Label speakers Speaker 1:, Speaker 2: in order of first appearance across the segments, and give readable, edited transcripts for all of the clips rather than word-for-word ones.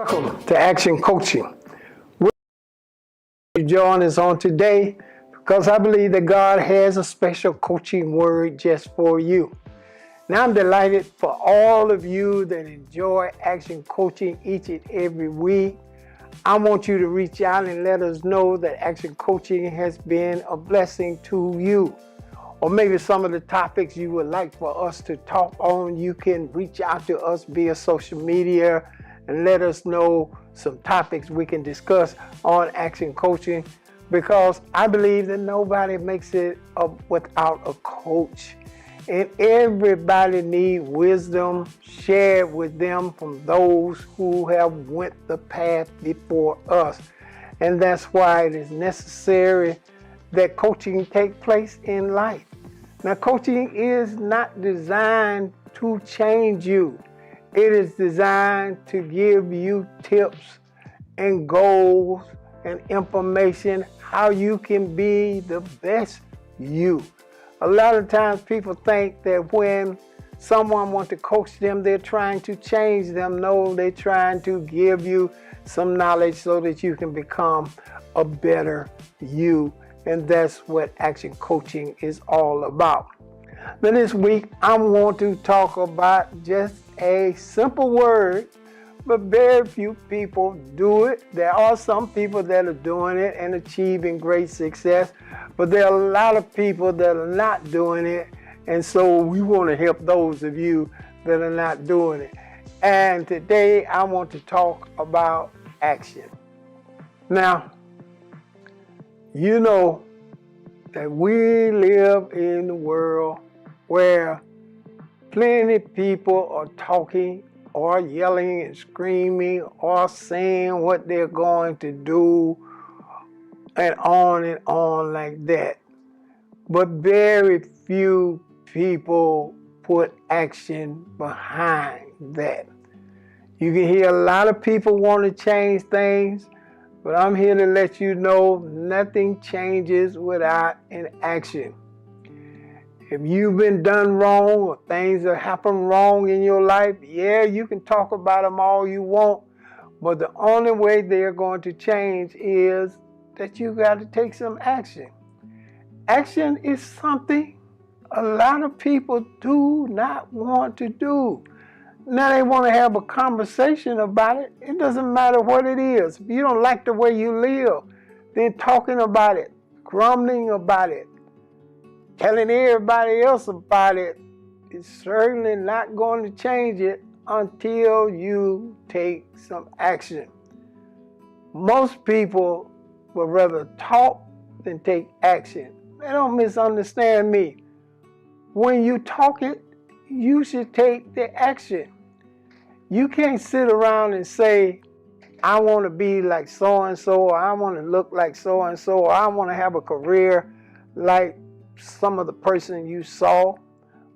Speaker 1: Welcome to Action Coaching. You join us on today because I believe that God has a special coaching word just for you. Now I'm delighted for all of you that enjoy Action Coaching each and every week. I want you to reach out and let us know that Action Coaching has been a blessing to you. Or maybe some of the topics you would like for us to talk on, you can reach out to us via social media and let us know some topics we can discuss on Action Coaching, because I believe that nobody makes it without a coach. And everybody needs wisdom shared with them from those who have went the path before us. And that's why it is necessary that coaching take place in life. Now, coaching is not designed to change you. It is designed to give you tips and goals and information how you can be the best you. A lot of times people think that when someone wants to coach them, they're trying to change them. No, they're trying to give you some knowledge so that you can become a better you. And that's what Action Coaching is all about. Now this week, I want to talk about just a simple word, but very few people do it. There are some people that are doing it and achieving great success, but there are a lot of people that are not doing it. And so we want to help those of you that are not doing it. And today I want to talk about action. Now, you know that we live in a world where plenty of people are talking or yelling and screaming or saying what they're going to do and on like that. But very few people put action behind that. You can hear a lot of people want to change things, but I'm here to let you know nothing changes without an action. If you've been done wrong or things that happen wrong in your life, yeah, you can talk about them all you want, but the only way they're going to change is that you got to take some action. Action is something a lot of people do not want to do. Now they want to have a conversation about it. It doesn't matter what it is. If you don't like the way you live, then talking about it, grumbling about it, telling everybody else about it is certainly not going to change it until you take some action. Most people would rather talk than take action. They don't misunderstand me. When you talk it, you should take the action. You can't sit around and say, I want to be like so-and-so, or I want to look like so-and-so, or I want to have a career like some of the person you saw,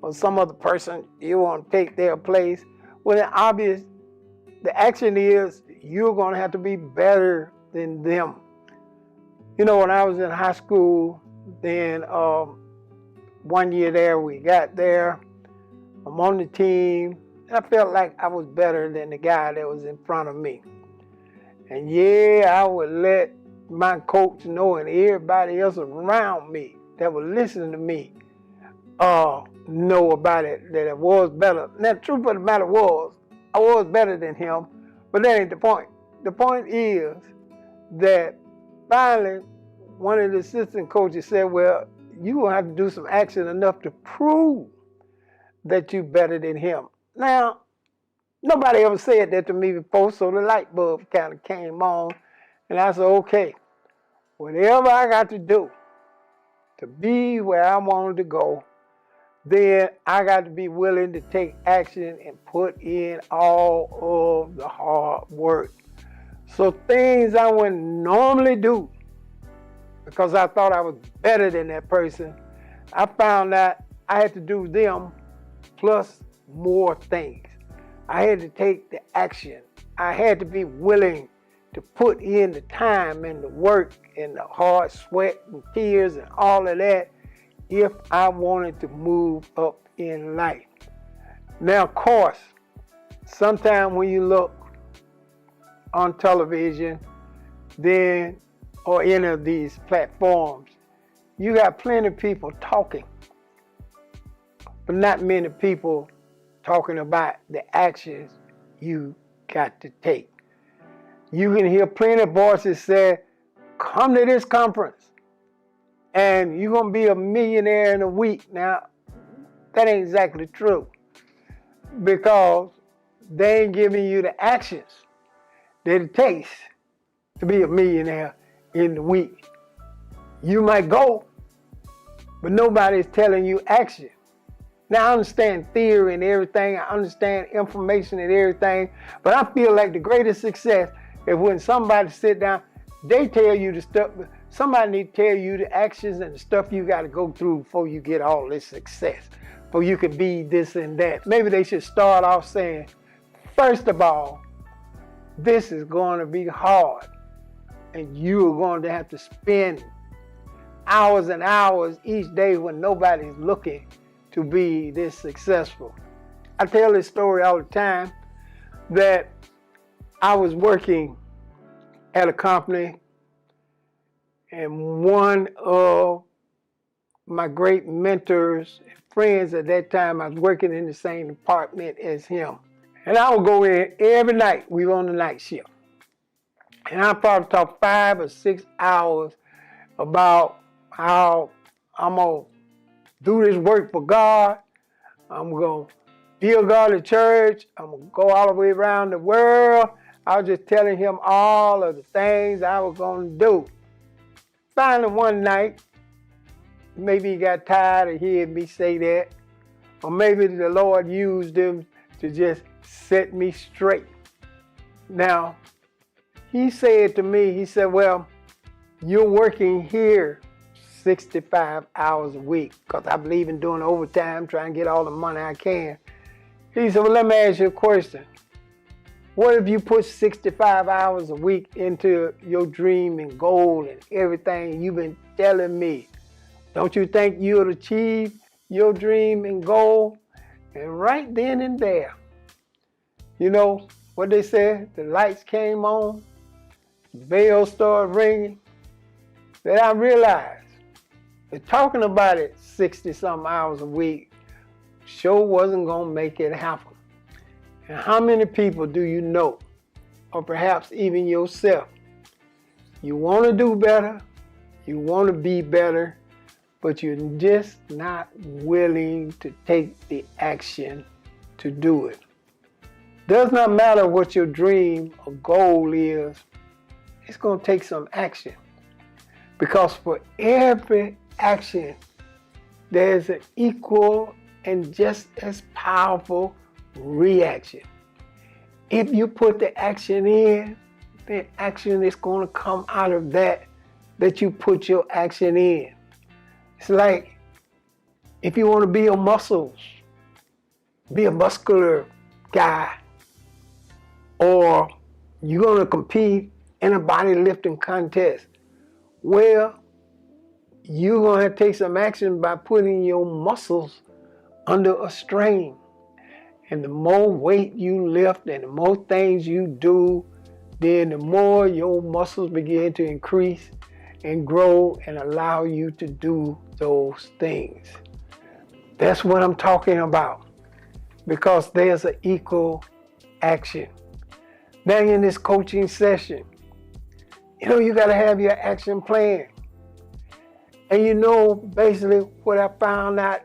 Speaker 1: or some other person you want to take their place. Well, then obvious, the action is you're going to have to be better than them. You know, when I was in high school, then 1 year there, we got there, I'm on the team, and I felt like I was better than the guy that was in front of me. And yeah, I would let my coach know and everybody else around me that was listening to me know about it, that it was better. Now, the truth of the matter was, I was better than him, but that ain't the point. The point is that finally, one of the assistant coaches said, well, you will have to do some action enough to prove that you're better than him. Now, nobody ever said that to me before, so the light bulb kind of came on, and I said, okay, whatever I got to do to be where I wanted to go, then I got to be willing to take action and put in all of the hard work. So things I wouldn't normally do because I thought I was better than that person, I found out I had to do them plus more things. I had to take the action. I had to be willing to put in the time and the work and the hard sweat and tears and all of that if I wanted to move up in life. Now, of course, sometimes when you look on television, then, or any of these platforms, you got plenty of people talking, but not many people talking about the actions you got to take. You can hear plenty of voices say, come to this conference and you're going to be a millionaire in a week. Now, that ain't exactly true, because they ain't giving you the actions that it takes to be a millionaire in the week. You might go, but nobody's telling you action. Now, I understand theory and everything. I understand information and everything. But I feel like the greatest success is when somebody sit down, they tell you the stuff. Somebody need to tell you the actions and the stuff you got to go through before you get all this success, before you can be this and that. Maybe they should start off saying, first of all, this is going to be hard. And you're going to have to spend hours and hours each day when nobody's looking to be this successful. I tell this story all the time that I was working at a company, and one of my great mentors and friends at that time, I was working in the same department as him. And I would go in every night. We were on the night shift. And I probably talk 5 or 6 hours about how I'm going to do this work for God. I'm going to build God a church. I'm going to go all the way around the world. I was just telling him all of the things I was going to do. Finally, one night, maybe he got tired of hearing me say that, or maybe the Lord used him to just set me straight. Now, he said to me, he said, well, you're working here 65 hours a week, because I believe in doing overtime, trying to get all the money I can. He said, well, let me ask you a question. What if you put 65 hours a week into your dream and goal and everything you've been telling me? Don't you think you'll achieve your dream and goal? And right then and there, you know what they said? The lights came on, the bells started ringing. Then I realized that talking about it 60-something hours a week sure wasn't going to make it happen. And how many people do you know, or perhaps even yourself, you want to do better, you want to be better, but you're just not willing to take the action to do it? Does not matter what your dream or goal is, it's going to take some action. Because for every action, there's an equal and just as powerful reaction. If you put the action in, the action is going to come out of that you put your action in. It's like if you want to build muscles, be a muscular guy, or you're going to compete in a bodylifting contest, well, you're going to have to take some action by putting your muscles under a strain. And the more weight you lift and the more things you do, then the more your muscles begin to increase and grow and allow you to do those things. That's what I'm talking about, because there's an equal action. Now in this coaching session, you got to have your action plan. And basically what I found out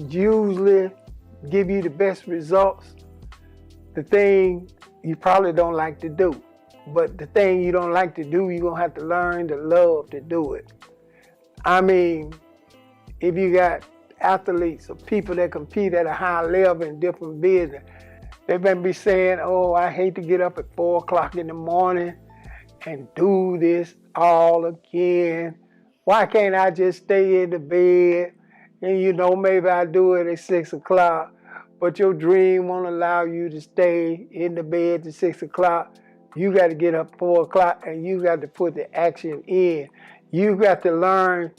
Speaker 1: usually give you the best results, the thing you probably don't like to do. But the thing you don't like to do, you're going to have to learn to love to do it. I mean, if you got athletes or people that compete at a high level in different business, they may be saying, oh, I hate to get up at 4 o'clock in the morning and do this all again. Why can't I just stay in the bed? And maybe I do it at 6 o'clock, but your dream won't allow you to stay in the bed at 6 o'clock. You got to get up 4 o'clock and you got to put the action in. You got to learn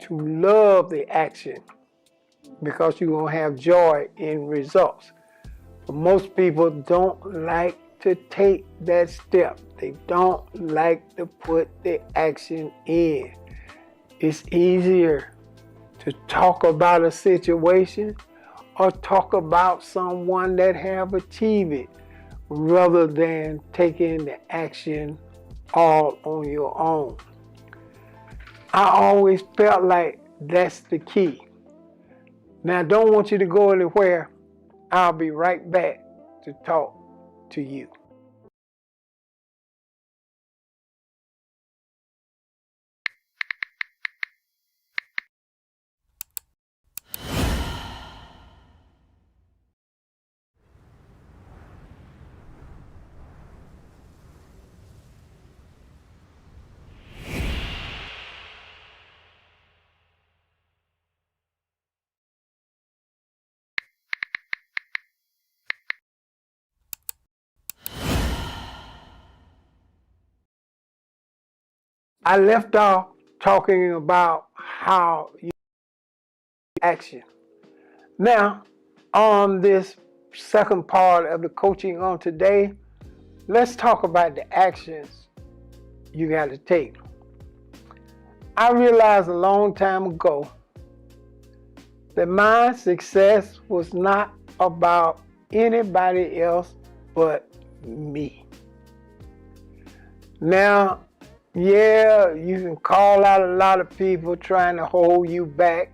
Speaker 1: to love the action, because you're going to have joy in results. But most people don't like to take that step. They don't like to put the action in. It's easier to talk about a situation or talk about someone that have achieved it rather than taking the action all on your own. I always felt like that's the key. Now, I don't want you to go anywhere. I'll be right back to talk to you. I left off talking about how you action. Now, on this second part of the coaching on today, let's talk about the actions you got to take. I realized a long time ago that my success was not about anybody else but me. Now, yeah, you can call out a lot of people trying to hold you back.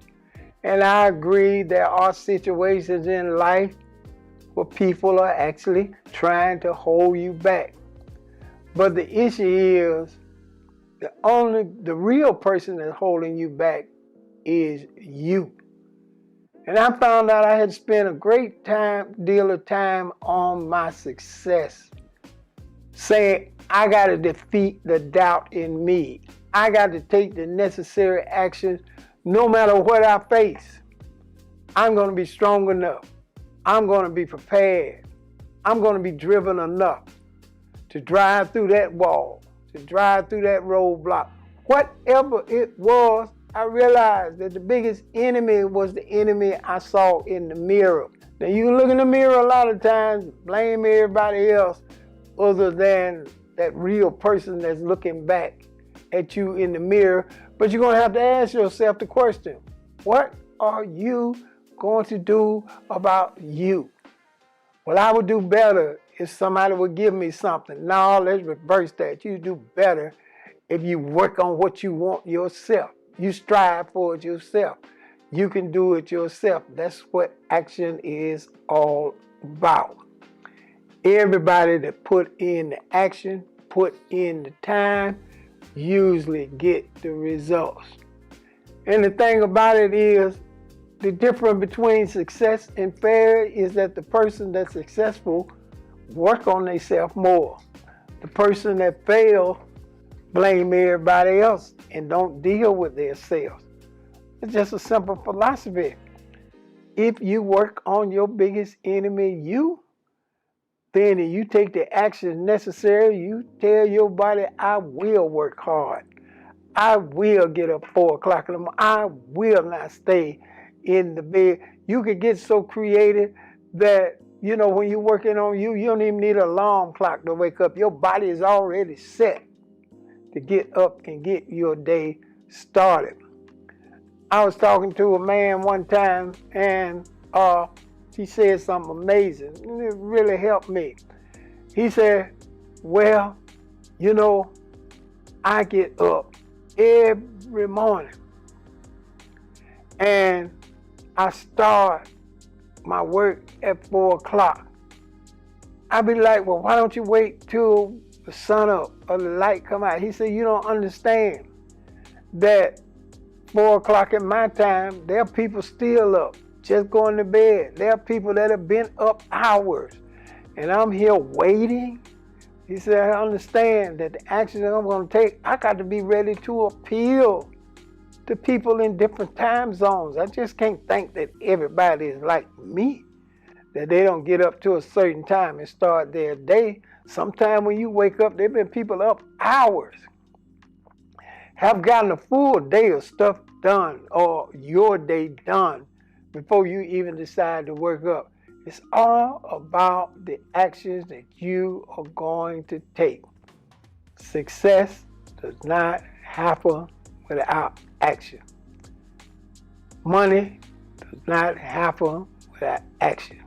Speaker 1: And I agree there are situations in life where people are actually trying to hold you back. But the issue is the real person that's holding you back is you. And I found out I had spent a great deal of time on my success, saying I got to defeat the doubt in me. I got to take the necessary actions no matter what I face. I'm going to be strong enough. I'm going to be prepared. I'm going to be driven enough to drive through that wall, to drive through that roadblock. Whatever it was, I realized that the biggest enemy was the enemy I saw in the mirror. Now, you can look in the mirror a lot of times, blame everybody else other than that real person that's looking back at you in the mirror. But you're going to have to ask yourself the question, what are you going to do about you? Well, I would do better if somebody would give me something. No, let's reverse that. You do better if you work on what you want yourself. You strive for it yourself. You can do it yourself. That's what action is all about. Everybody that put in the action, put in the time, usually get the results. And the thing about it is, the difference between success and failure is that the person that's successful work on themselves more. The person that fails blame everybody else and don't deal with themselves. It's just a simple philosophy. If you work on your biggest enemy, you, then you take the action necessary. You tell your body, I will work hard. I will get up 4 o'clock in the morning. I will not stay in the bed. You can get so creative that, when you're working on you, you don't even need an alarm clock to wake up. Your body is already set to get up and get your day started. I was talking to a man one time, and he said something amazing, and it really helped me. He said, well, I get up every morning and I start my work at 4 o'clock. I'd be like, well, why don't you wait till the sun up or the light come out? He said, you don't understand that 4 o'clock at my time, there are people still up, just going to bed. There are people that have been up hours, and I'm here waiting. He said, I understand that the action that I'm going to take, I got to be ready to appeal to people in different time zones. I just can't think that everybody is like me, that they don't get up to a certain time and start their day. Sometime when you wake up, there have been people up hours, have gotten a full day of stuff done or your day done before you even decide to wake up. It's all about the actions that you are going to take. Success does not happen without action. Money does not happen without action.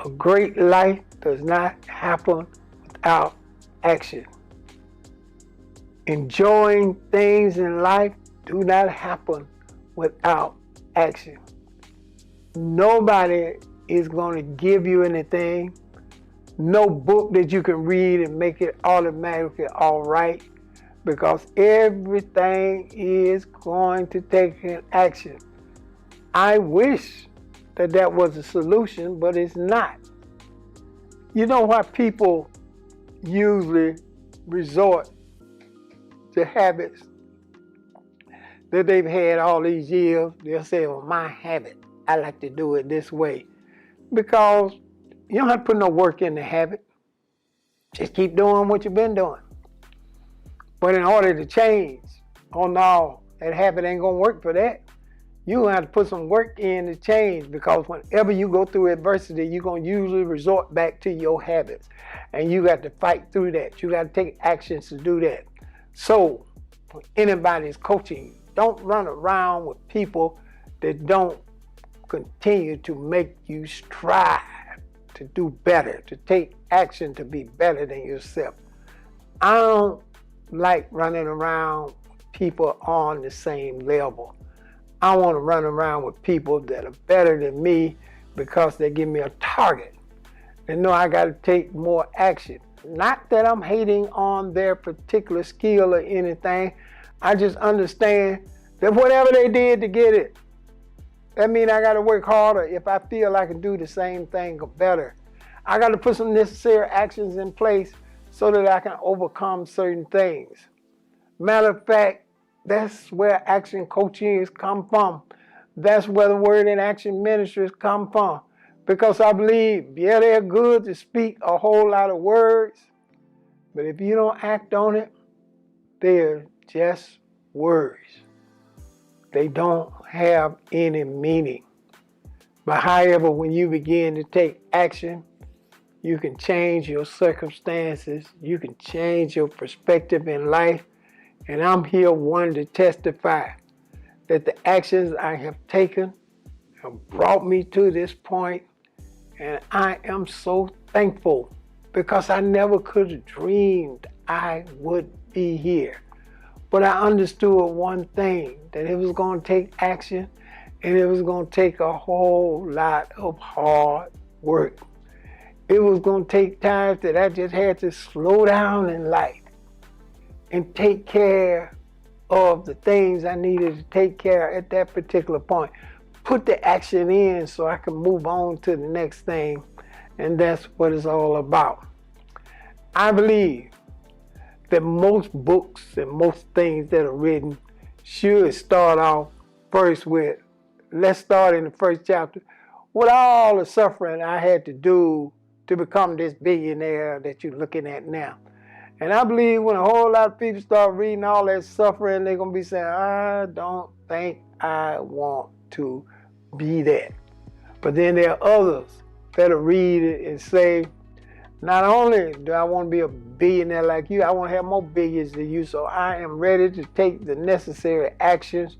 Speaker 1: A great life does not happen without action. Enjoying things in life do not happen without action. Nobody is going to give you anything. No book that you can read and make it automatically all right, because everything is going to take an action. I wish that was a solution, but it's not. You know why people usually resort to habits that they've had all these years? They'll say, well, my habit, I like to do it this way. Because you don't have to put no work in the habit. Just keep doing what you've been doing. But in order to change, oh no, that habit ain't gonna work for that. You're gonna have to put some work in to change, because whenever you go through adversity, you're gonna usually resort back to your habits. And you got to fight through that. You got to take actions to do that. So, for anybody's coaching, don't run around with people that don't continue to make you strive to do better, to take action to be better than yourself. I don't like running around with people on the same level. I want to run around with people that are better than me because they give me a target. They know I got to take more action. Not that I'm hating on their particular skill or anything. I just understand that whatever they did to get it, that means I got to work harder if I feel I can do the same thing or better. I got to put some necessary actions in place so that I can overcome certain things. Matter of fact, that's where action coaching has come from. That's where the Word in Action Ministries come from. Because I believe, yeah, they're good to speak a whole lot of words, but if you don't act on it, they're just words. They don't have any meaning. But however, when you begin to take action, you can change your circumstances. You can change your perspective in life. And I'm here one to testify that the actions I have taken have brought me to this point. And I am so thankful, because I never could have dreamed I would be here. But I understood one thing, that it was going to take action, and it was going to take a whole lot of hard work. It was going to take times that I just had to slow down in life and take care of the things I needed to take care of at that particular point. Put the action in so I can move on to the next thing, and that's what it's all about. I believe that most books and most things that are written should start off first with, let's start in the first chapter, with all the suffering I had to do to become this billionaire that you're looking at now. And I believe when a whole lot of people start reading all that suffering, they're going to be saying, I don't think I want to be that. But then there are others that'll read it and say, not only do I want to be a billionaire like you, I want to have more billions than you, so I am ready to take the necessary actions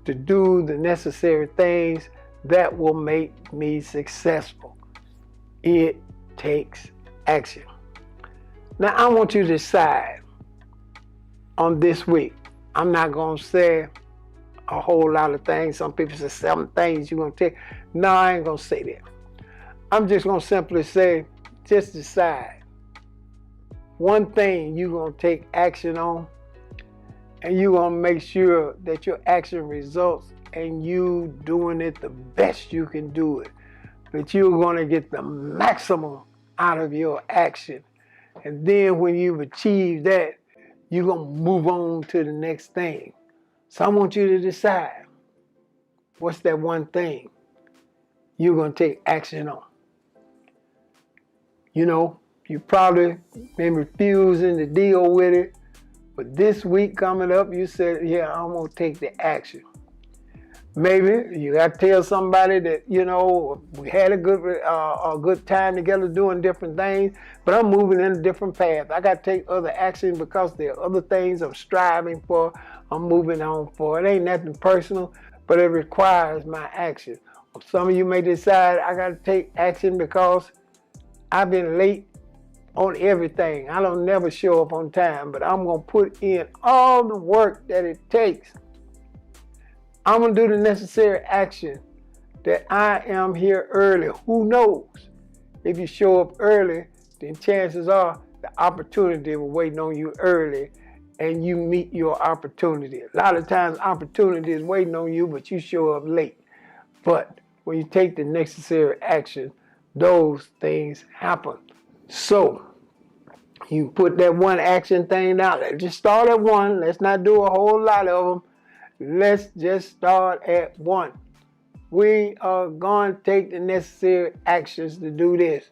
Speaker 1: to do the necessary things that will make me successful. It takes action. Now I want you to decide on this week. I'm not going to say a whole lot of things. Some people say 7 things you're going to take. No, I ain't going to say that. I'm just going to simply say, just decide one thing you're going to take action on, and you're going to make sure that your action results and you doing it the best you can do it. That you're going to get the maximum out of your action. And then when you've achieved that, you're going to move on to the next thing. So I want you to decide, what's that one thing you're going to take action on? You know, you probably been refusing to deal with it, but this week coming up, you said, yeah, I'm going to take the action. Maybe you got to tell somebody that, you know, we had a good time together doing different things, but I'm moving in a different path. I got to take other action because there are other things I'm striving for, I'm moving on for. It ain't nothing personal, but it requires my action. Some of you may decide I got to take action because I've been late on everything. I don't never show up on time, but I'm going to put in all the work that it takes. I'm going to do the necessary action that I am here early. Who knows? If you show up early, then chances are the opportunity will waiting on you early and you meet your opportunity. A lot of times opportunity is waiting on you, but you show up late. But when you take the necessary action, those things happen. So you put that one action thing out. Let's just start at one. Let's not do a whole lot of them. Let's just start at one. We are going to take the necessary actions to do this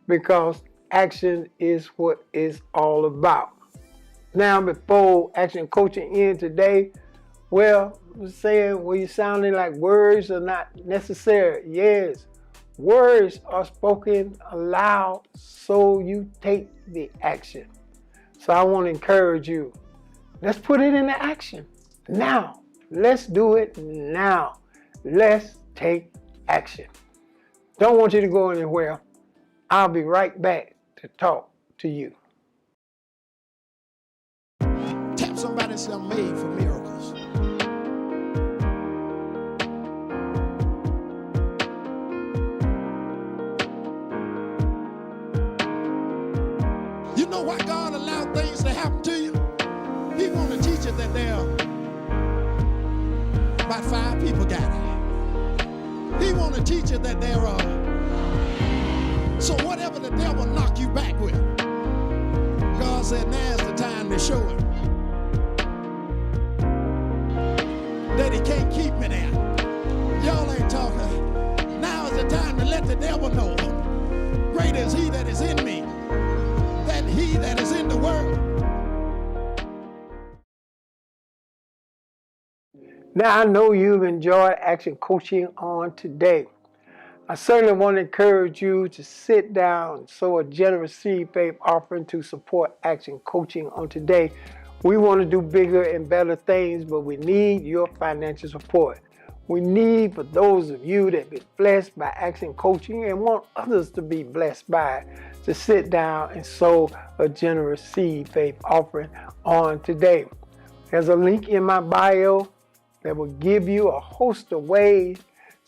Speaker 1: because action is what it's all about. Now, before action coaching ends today, well, I'm saying, well, you're sounding like words are not necessary. Yes, words are spoken aloud, so you take the action. So I want to encourage you. Let's put it into action. Now, let's do it now. Let's take action. Don't want you to go anywhere. I'll be right back to talk to you.
Speaker 2: Tap somebody and say, I'm made for miracles. You know why God allowed things to happen to you? He want to teach you that there are about 5 people got it. He want to teach you that there are. So whatever the devil knock you back with, God said now's the time to show him that he can't keep me there. Y'all ain't talking. Now is the time to let the devil know greater is he that is in me than he that is in the world.
Speaker 1: Now, I know you've enjoyed action coaching on today. I certainly want to encourage you to sit down and sow a generous seed faith offering to support action coaching on today. We want to do bigger and better things, but we need your financial support. We need for those of you that have been blessed by action coaching and want others to be blessed by it, to sit down and sow a generous seed faith offering on today. There's a link in my bio that will give you a host of ways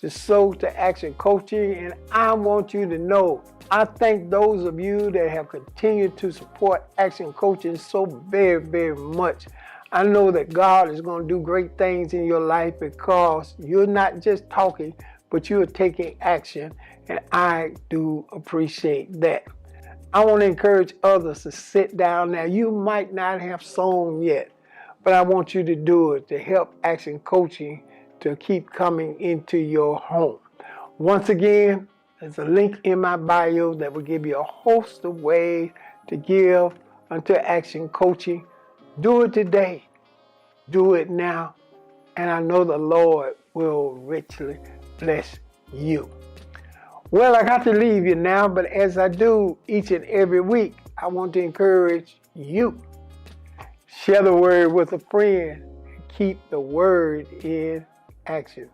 Speaker 1: to sow to action coaching. And I want you to know, I thank those of you that have continued to support action coaching so very, very much. I know that God is going to do great things in your life because you're not just talking, but you're taking action. And I do appreciate that. I want to encourage others to sit down. Now, you might not have sown yet, but I want you to do it to help action coaching to keep coming into your home. Once again, there's a link in my bio that will give you a host of ways to give unto action coaching. Do it today. Do it now. And I know the Lord will richly bless you. Well, I got to leave you now, but as I do each and every week, I want to encourage you. Share the word with a friend and keep the word in action.